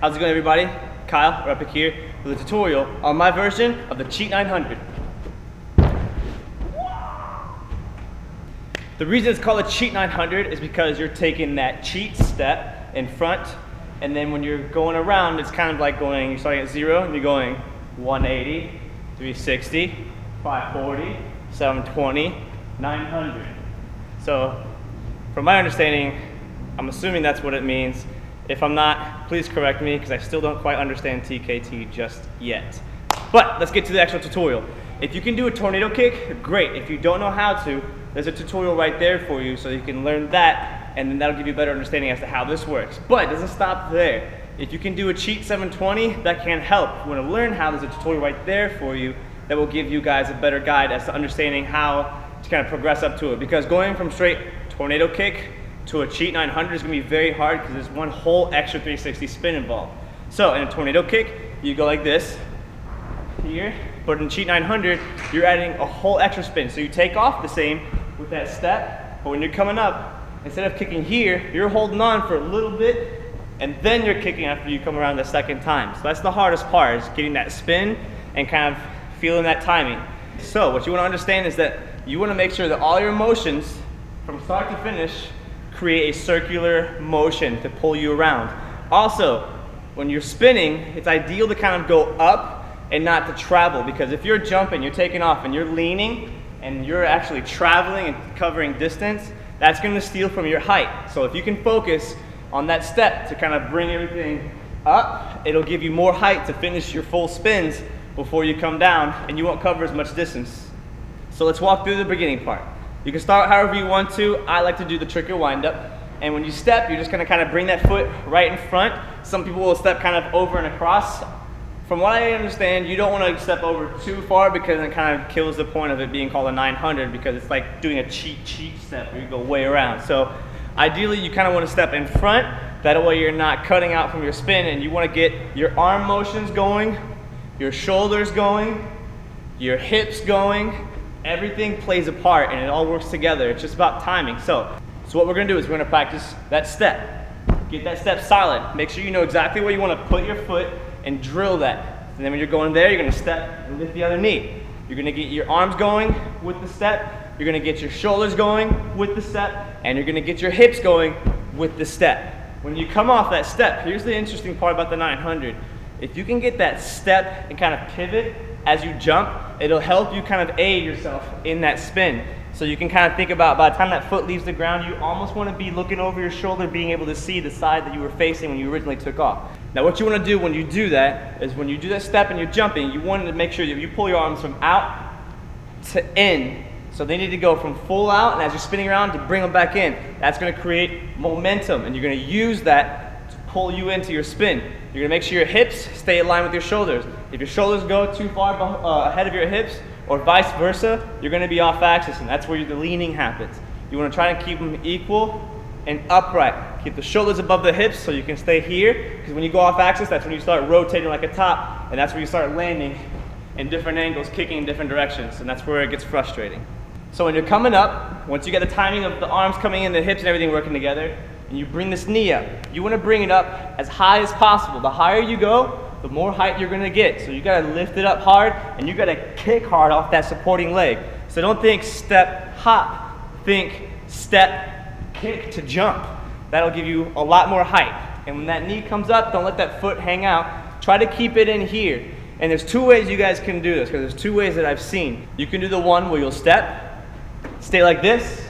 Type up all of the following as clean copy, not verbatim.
How's it going, everybody? Kyle, we're up here with a tutorial on my version of the Cheat 900. The reason it's called a Cheat 900 is because you're taking that cheat step in front, and then when you're going around, it's kind of like you're starting at 0 and you're going 180, 360, 540, 720, 900. So, from my understanding, I'm assuming that's what it means. If I'm not, please correct me, because I still don't quite understand TKT just yet. But let's get to the actual tutorial. If you can do a tornado kick, great. If you don't know how to, there's a tutorial right there for you so you can learn that, and then that'll give you a better understanding as to how this works. But it doesn't stop there. If you can do a cheat 720, that can help. If you want to learn how, there's a tutorial right there for you that will give you guys a better guide as to understanding how to kind of progress up to it. Because going from straight tornado kick to a cheat 900 is going to be very hard because there's one whole extra 360 spin involved. So in a tornado kick, you go like this here, but in cheat 900, you're adding a whole extra spin. So you take off the same with that step, but when you're coming up, instead of kicking here, you're holding on for a little bit, and then you're kicking after you come around the second time. So that's the hardest part, is getting that spin and kind of feeling that timing. So what you want to understand is that you want to make sure that all your motions from start to finish create a circular motion to pull you around. Also, when you're spinning, it's ideal to kind of go up and not to travel, because if you're jumping, you're taking off, and you're leaning, and you're actually traveling and covering distance, that's going to steal from your height. So if you can focus on that step to kind of bring everything up, it'll give you more height to finish your full spins before you come down, and you won't cover as much distance. So let's walk through the beginning part. You can start however you want to. I like to do the trigger windup. And when you step, you're just going to kind of bring that foot right in front. Some people will step kind of over and across. From what I understand, you don't want to step over too far because it kind of kills the point of it being called a 900, because it's like doing a cheat step where you go way around. So ideally, you kind of want to step in front. That way you're not cutting out from your spin, and you want to get your arm motions going, your shoulders going, your hips going. Everything plays a part and it all works together. It's just about timing. So what we're going to do is we're going to practice that step. Get that step solid. Make sure you know exactly where you want to put your foot and drill that. And then when you're going there, you're going to step and lift the other knee. You're going to get your arms going with the step. You're going to get your shoulders going with the step. And you're going to get your hips going with the step. When you come off that step, here's the interesting part about the 900. If you can get that step and kind of pivot as you jump, it'll help you kind of aid yourself in that spin. So you can kind of think about, by the time that foot leaves the ground, you almost want to be looking over your shoulder, being able to see the side that you were facing when you originally took off. Now what you want to do when you do that is, when you do that step and you're jumping, you want to make sure that you pull your arms from out to in. So they need to go from full out, and as you're spinning around, to bring them back in. That's going to create momentum, and you're going to use that to pull you into your spin. You're going to make sure your hips stay aligned with your shoulders. If your shoulders go too far ahead of your hips, or vice versa, you're going to be off axis, and that's where the leaning happens. You want to try to keep them equal and upright. Keep the shoulders above the hips so you can stay here, because when you go off axis, that's when you start rotating like a top, and that's where you start landing in different angles, kicking in different directions, and that's where it gets frustrating. So when you're coming up, once you get the timing of the arms coming in, the hips and everything working together, and you bring this knee up, you want to bring it up as high as possible. The higher you go, the more height you're going to get. So you got to lift it up hard, and you got to kick hard off that supporting leg. So don't think step, hop. Think step, kick to jump. That'll give you a lot more height. And when that knee comes up, don't let that foot hang out. Try to keep it in here. And there's two ways you guys can do this, because there's two ways that I've seen. You can do the one where you'll step, stay like this,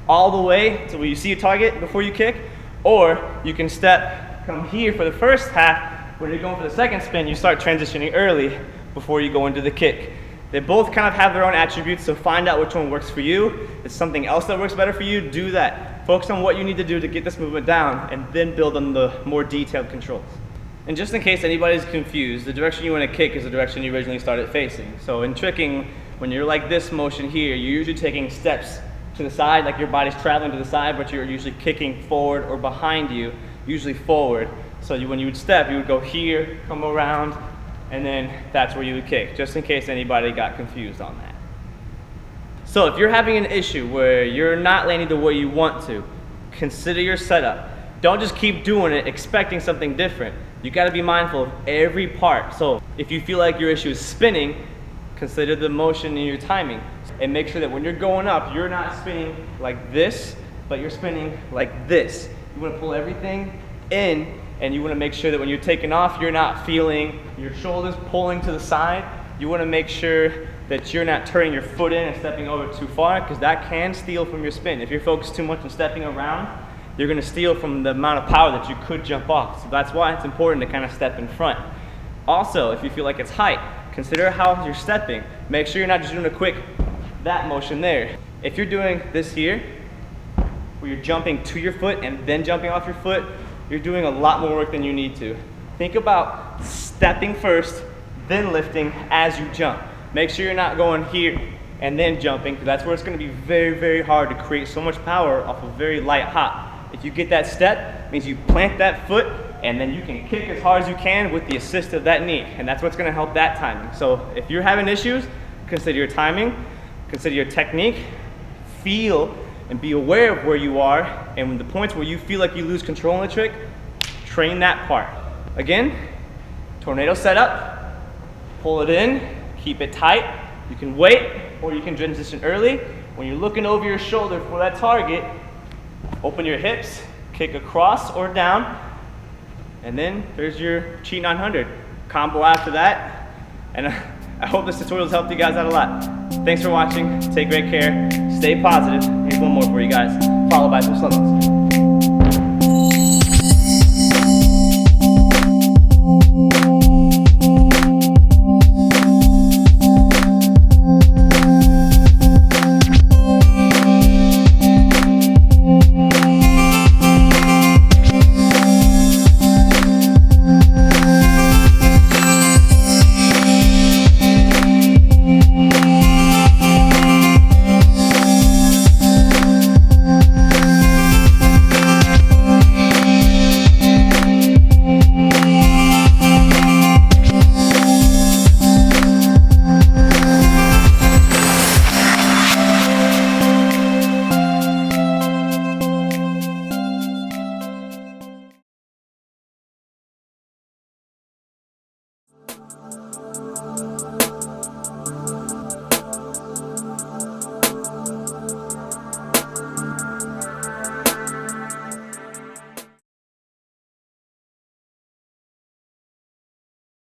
all the way to where you see your target before you kick, or you can step, come here for the first half. When you're going for the second spin, you start transitioning early before you go into the kick. They both kind of have their own attributes, so find out which one works for you. If it's something else that works better for you, do that. Focus on what you need to do to get this movement down, and then build on the more detailed controls. And just in case anybody's confused, the direction you want to kick is the direction you originally started facing. So in tricking, when you're like this motion here, you're usually taking steps to the side, like your body's traveling to the side, but you're usually kicking forward or behind you, usually forward. So when you would step, you would go here, come around, and then that's where you would kick, just in case anybody got confused on that. So if you're having an issue where you're not landing the way you want to, consider your setup. Don't just keep doing it expecting something different. You gotta be mindful of every part. So if you feel like your issue is spinning, consider the motion in your timing. And make sure that when you're going up, you're not spinning like this, but you're spinning like this. You wanna pull everything in, and you wanna make sure that when you're taking off, you're not feeling your shoulders pulling to the side. You wanna make sure that you're not turning your foot in and stepping over too far, because that can steal from your spin. If you're focused too much on stepping around, you're gonna steal from the amount of power that you could jump off. So that's why it's important to kind of step in front. Also, if you feel like it's height, consider how you're stepping. Make sure you're not just doing a quick that motion there. If you're doing this here, where you're jumping to your foot and then jumping off your foot, you're doing a lot more work than you need to. Think about stepping first, then lifting as you jump. Make sure you're not going here and then jumping, because that's where it's gonna be very, very hard to create so much power off a very light hop. If you get that step, it means you plant that foot, and then you can kick as hard as you can with the assist of that knee, and that's what's gonna help that timing. So if you're having issues, consider your timing, consider your technique, feel and be aware of where you are, and the points where you feel like you lose control in the trick, train that part. Again, tornado setup, pull it in, keep it tight. You can wait, or you can transition early. When you're looking over your shoulder for that target, open your hips, kick across or down, and then there's your cheat 900 combo after that. And I hope this tutorial has helped you guys out a lot. Thanks for watching. Take great care. Stay positive. Here's one more for you guys, followed by some slow-mos.